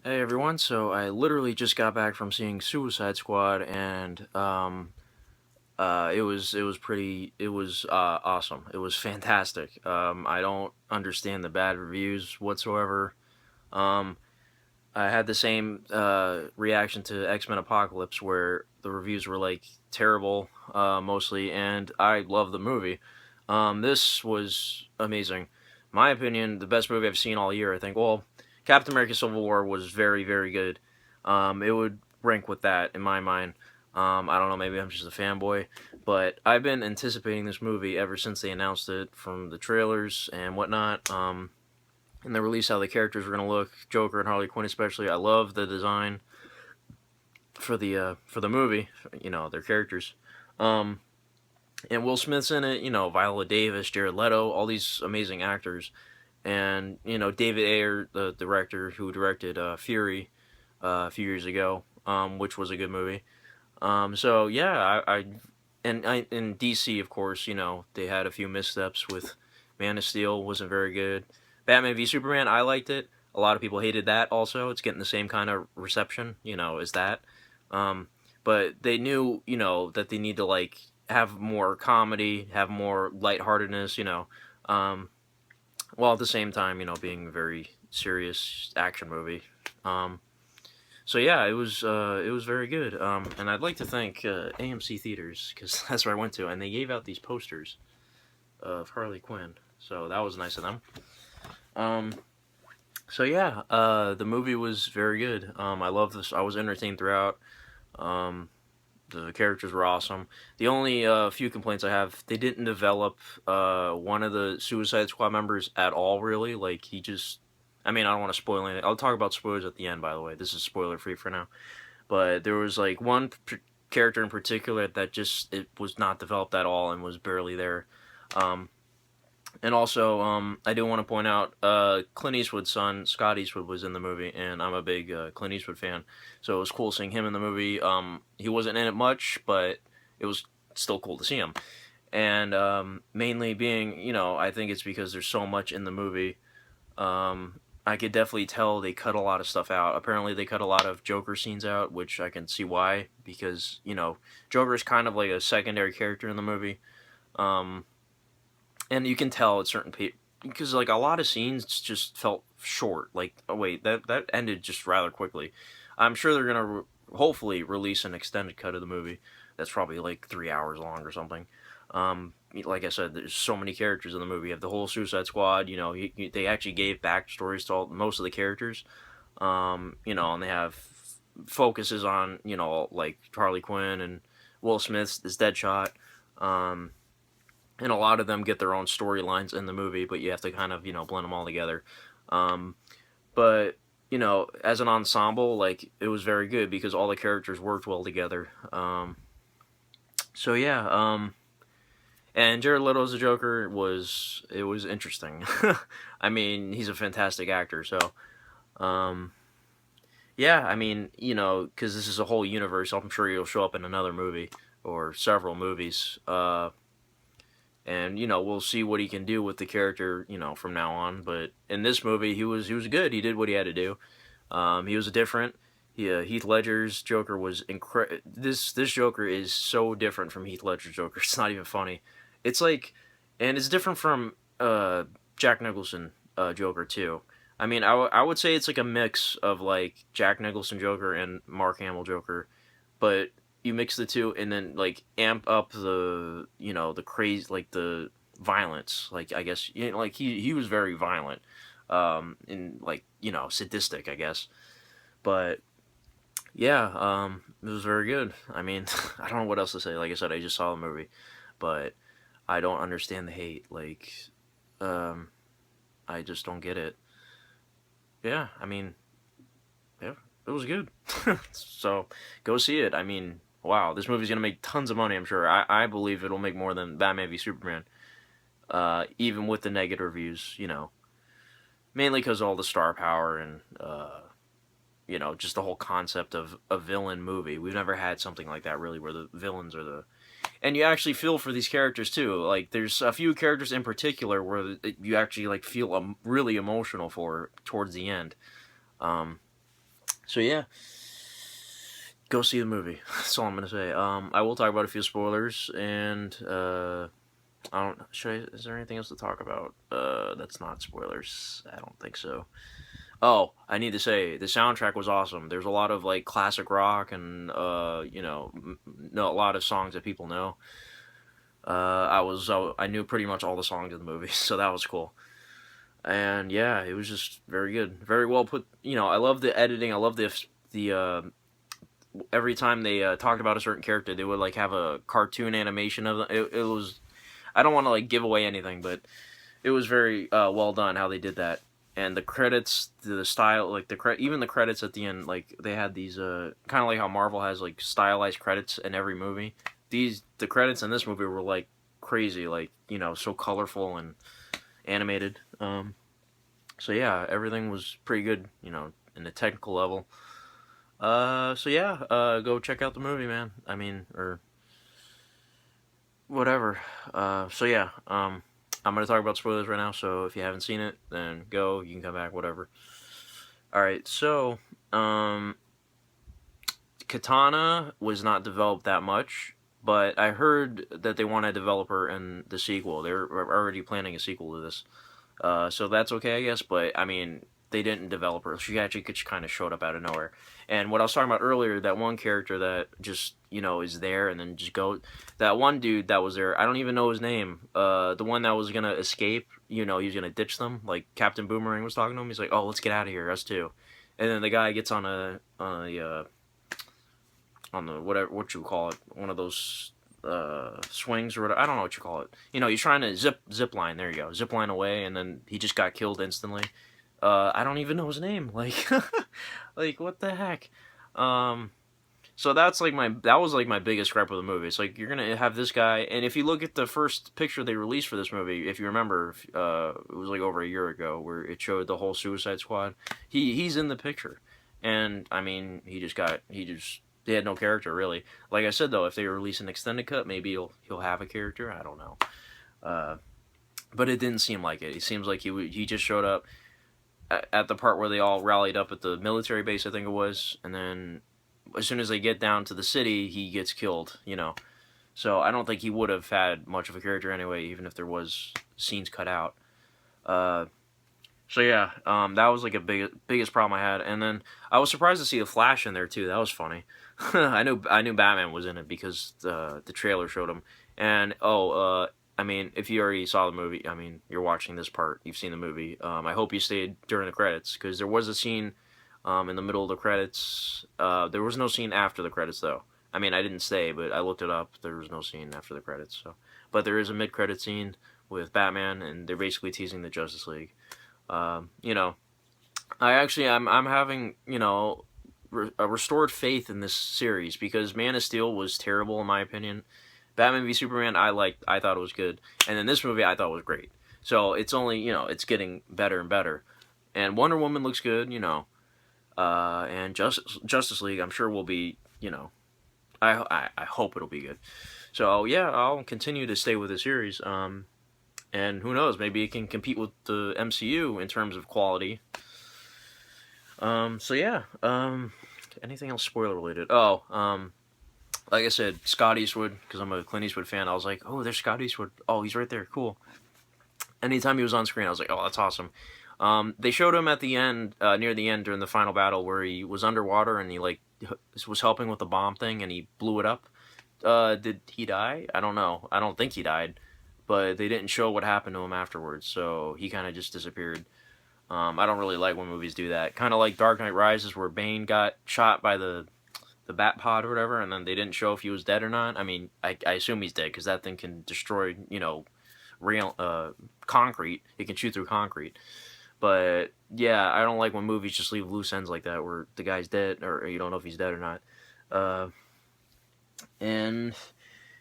Hey everyone, so I literally just got back from seeing Suicide Squad and it was awesome. It was fantastic. I don't understand the bad reviews whatsoever. Um I had the same reaction to X-Men Apocalypse where the reviews were like terrible mostly, and I love the movie. This was amazing. My opinion, the best movie I've seen all year. I think. Well, Captain America: Civil War was very, very good. It would rank with that in my mind. I don't know. Maybe I'm just a fanboy, but I've been anticipating this movie ever since they announced it from the trailers and whatnot. And the release, how the characters were gonna look, Joker and Harley Quinn especially. I love the design for the movie. Their characters. Um, and Will Smith's in it. Viola Davis, Jared Leto, all these amazing actors, and David Ayer, the director who directed Fury a few years ago, which was a good movie. So yeah, in DC, of course, they had a few missteps with Man of Steel wasn't very good. Batman v Superman, I liked it. A lot of people hated that. Also, it's getting the same kind of reception, as that. Um, but they knew, that they need to like have more comedy, have more lightheartedness, while at the same time, being a very serious action movie. Um, so yeah, it was very good. And I'd like to thank AMC theaters because that's where I went to, and they gave out these posters of Harley Quinn. So that was nice of them. Um, so yeah, the movie was very good. I love this. I was entertained throughout. Um, the characters were awesome. The only few complaints I have, they didn't develop one of the Suicide Squad members at all. Really, like he just. I mean, I don't want to spoil anything. I'll talk about spoilers at the end. By the way, this is spoiler free for now. But there was like one character in particular that just it was not developed at all and was barely there. Um, and also, I do want to point out Clint Eastwood's son, Scott Eastwood, was in the movie, and I'm a big Clint Eastwood fan, so it was cool seeing him in the movie. He wasn't in it much, but it was still cool to see him. And mainly being, I think it's because there's so much in the movie. I could definitely tell they cut a lot of stuff out. Apparently, they cut a lot of Joker scenes out, which I can see why, because Joker is kind of like a secondary character in the movie. Um, and you can tell at certain people because like a lot of scenes just felt short. Like, oh wait, that ended just rather quickly. I'm sure they're gonna hopefully release an extended cut of the movie that's probably like 3 hours long or something. Like I said, there's so many characters in the movie. You have the whole Suicide Squad. They actually gave backstories to most of the characters. And they have focuses on like Harley Quinn and Will Smith's as Deadshot. Um, and a lot of them get their own storylines in the movie, but you have to kind of blend them all together. Um, but as an ensemble, like it was very good because all the characters worked well together. So yeah, and Jared Leto as a Joker was interesting. I mean, he's a fantastic actor. So um, yeah, I mean, because this is a whole universe, I'm sure he'll show up in another movie or several movies. And we'll see what he can do with the character from now on. But in this movie, he was good. He did what he had to do. He was different. Heath Ledger's Joker was incredible. This Joker is so different from Heath Ledger's Joker. It's not even funny. It's like, and it's different from Jack Nicholson Joker too. I mean, I would say it's like a mix of like Jack Nicholson Joker and Mark Hamill Joker, but you mix the two and then like amp up the craze, like the violence. Like I guess like he was very violent, and like sadistic, I guess. But yeah, it was very good. I mean, I don't know what else to say. Like I said, I just saw the movie, but I don't understand the hate. Like, um, I just don't get it. Yeah, I mean, yeah, it was good. So go see it. I mean, wow, this movie's gonna make tons of money. I'm sure. I believe it'll make more than Batman v Superman. Even with the negative reviews, mainly because all the star power and just the whole concept of a villain movie. We've never had something like that really, where the villains are the and you actually feel for these characters too. Like there's a few characters in particular where you actually like feel really emotional for towards the end. Um, So yeah, go see the movie. That's all I'm gonna say. I will talk about a few spoilers, and I don't. Is there anything else to talk about? That's not spoilers. I don't think so. Oh, I need to say the soundtrack was awesome. There's a lot of like classic rock and a lot of songs that people know. I knew pretty much all the songs in the movie, so that was cool. And yeah, it was just very good, very well put. I love the editing. I love the every time they talked about a certain character, they would like have a cartoon animation of them. It was, I don't want to like give away anything, but it was very well done how they did that. And the credits, the style, like even the credits at the end, like they had these kind of like how Marvel has like stylized credits in every movie. The credits in this movie were like crazy, like so colorful and animated. So yeah, everything was pretty good, in the technical level. So yeah, go check out the movie, man. I mean, or whatever. So yeah, I'm gonna talk about spoilers right now. So if you haven't seen it, then go. You can come back, whatever. All right. So, Katana was not developed that much, but I heard that they want a developer in the sequel. They're already planning a sequel to this. So that's okay, I guess. But I mean, they didn't develop her. She actually just kind of showed up out of nowhere. And what I was talking about earlier, that one character that just is there and then just go. That one dude that was there, I don't even know his name. The one that was gonna escape. He was gonna ditch them. Like Captain Boomerang was talking to him. He's like, "Oh, let's get out of here, us too." And then the guy gets on the whatever what you call it, one of those swings or whatever. I don't know what you call it. He's trying to zip line. There you go, zip line away, and then he just got killed instantly. I don't even know his name. Like, like what the heck? So that was like my biggest gripe of the movie. It's like you're gonna have this guy, and if you look at the first picture they released for this movie, if you remember, it was like over a year ago where it showed the whole Suicide Squad. He's in the picture, and I mean he had no character really. Like I said though, if they release an extended cut, maybe he'll have a character. I don't know. Uh, but it didn't seem like it. It seems like he just showed up at the part where they all rallied up at the military base, I think it was, and then as soon as they get down to the city, he gets killed. So I don't think he would have had much of a character anyway, even if there was scenes cut out. Uh, so yeah, that was like biggest problem I had, and then I was surprised to see the Flash in there too. That was funny. I knew Batman was in it because the trailer showed him, and I mean, if you already saw the movie, I mean, you're watching this part, you've seen the movie. I hope you stayed during the credits because there was a scene in the middle of the credits. There was no scene after the credits though. I mean, I didn't stay, but I looked it up. There was no scene after the credits. So, but there is a mid-credit scene with Batman, and they're basically teasing the Justice League. You know, I'm having a restored faith in this series because Man of Steel was terrible in my opinion. Batman v Superman I thought it was good, and then this movie I thought was great. So it's only it's getting better and better, and Wonder Woman looks good, and Justice League I'm sure will be I hope it'll be good. So yeah, I'll continue to stay with the series. And who knows, maybe it can compete with the MCU in terms of quality. So yeah, anything else spoiler related? Like I said, Scott Eastwood, because I'm a Clint Eastwood fan. I was like, oh, there's Scott Eastwood. Oh, he's right there. Cool. Anytime he was on screen, I was like, oh, that's awesome. They showed him at the end, near the end during the final battle, where he was underwater and he was helping with the bomb thing and he blew it up. Did he die? I don't know. I don't think he died, but they didn't show what happened to him afterwards, so he kind of just disappeared. I don't really like when movies do that. Kind of like Dark Knight Rises, where Bane got shot by the bat pod or whatever, and then they didn't show if he was dead or not. I mean, I assume he's dead because that thing can destroy, real concrete. It can shoot through concrete. But yeah, I don't like when movies just leave loose ends like that, where the guy's dead or you don't know if he's dead or not. And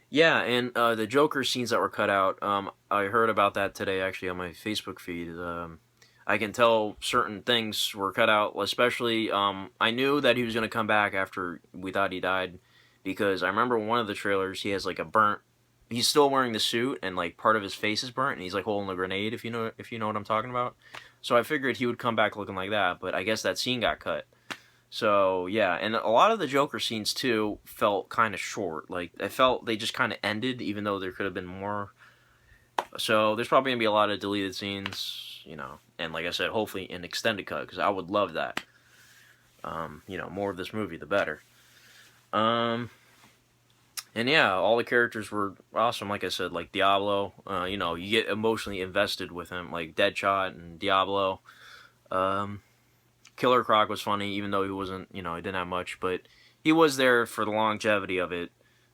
yeah, and the Joker scenes that were cut out, I heard about that today actually on my Facebook feed. I can tell certain things were cut out, especially I knew that he was going to come back after we thought he died, because I remember one of the trailers he has like a burnt. He's still wearing the suit and like part of his face is burnt and he's like holding a grenade, if you know what I'm talking about. So I figured he would come back looking like that, but I guess that scene got cut. So yeah, and a lot of the Joker scenes too felt kind of short. Like I felt they just kind of ended, even though there could have been more. So there's probably gonna be a lot of deleted scenes, and like I said, hopefully an extended cut because I would love that. More of this movie, the better. Um, and yeah, all the characters were awesome. Like I said, like Diablo, you get emotionally invested with him, like Deadshot and Diablo. Um, Killer Croc was funny, even though he wasn't, he didn't have much, but he was there for the longevity of it.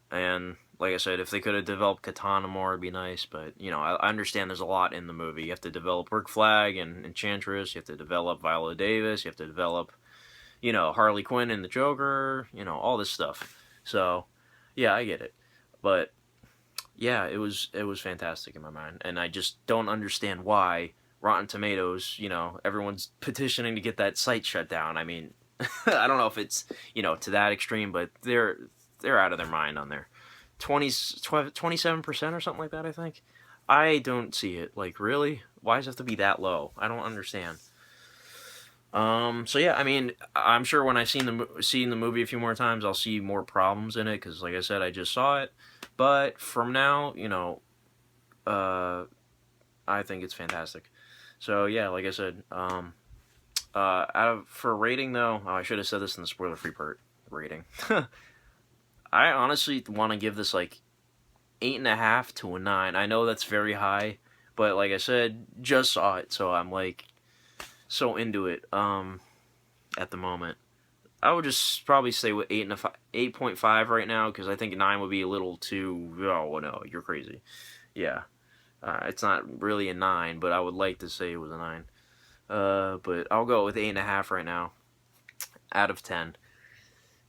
And like I said, if they could have developed Katana more, it'd be nice. But I understand there's a lot in the movie. You have to develop Rick Flag and Enchantress. You have to develop Viola Davis. You have to develop, Harley Quinn and the Joker. All this stuff. So, yeah, I get it. But yeah, it was fantastic in my mind, and I just don't understand why Rotten Tomatoes, everyone's petitioning to get that site shut down. I mean, I don't know if it's to that extreme, but they're out of their mind on there. 27% or something like that. I think. I don't see it. Like, really? Why does it have to be that low? I don't understand. So yeah, I mean, I'm sure when I've seen the movie a few more times, I'll see more problems in it because, like I said, I just saw it. But from now, uh, I think it's fantastic. So yeah, like I said, for rating though, I should have said this in the spoiler-free part. Rating. I honestly want to give this like 8.5 to a 9. I know that's very high, but like I said, just saw it, so I'm like so into it. At the moment, I would just probably stay with 8.5 right now because I think 9 would be a little too. Oh no, you're crazy. Yeah, it's not really a 9, but I would like to say it was a 9. But I'll go with 8.5 right now out of 10.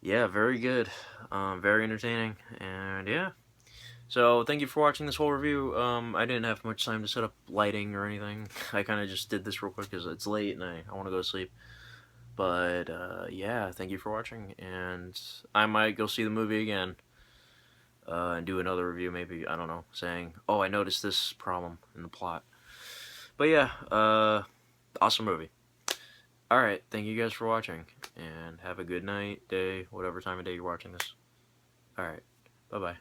Yeah, very good. Very entertaining, and yeah. So thank you for watching this whole review. I didn't have much time to set up lighting or anything. I kind of just did this real quick because it's late and I want to go to sleep. But yeah, thank you for watching, and I might go see the movie again and do another review. Maybe I don't know, saying, "Oh, I noticed this problem in the plot." But yeah, awesome movie. All right, thank you guys for watching, and have a good night, day, whatever time of day you're watching this. All right, bye bye.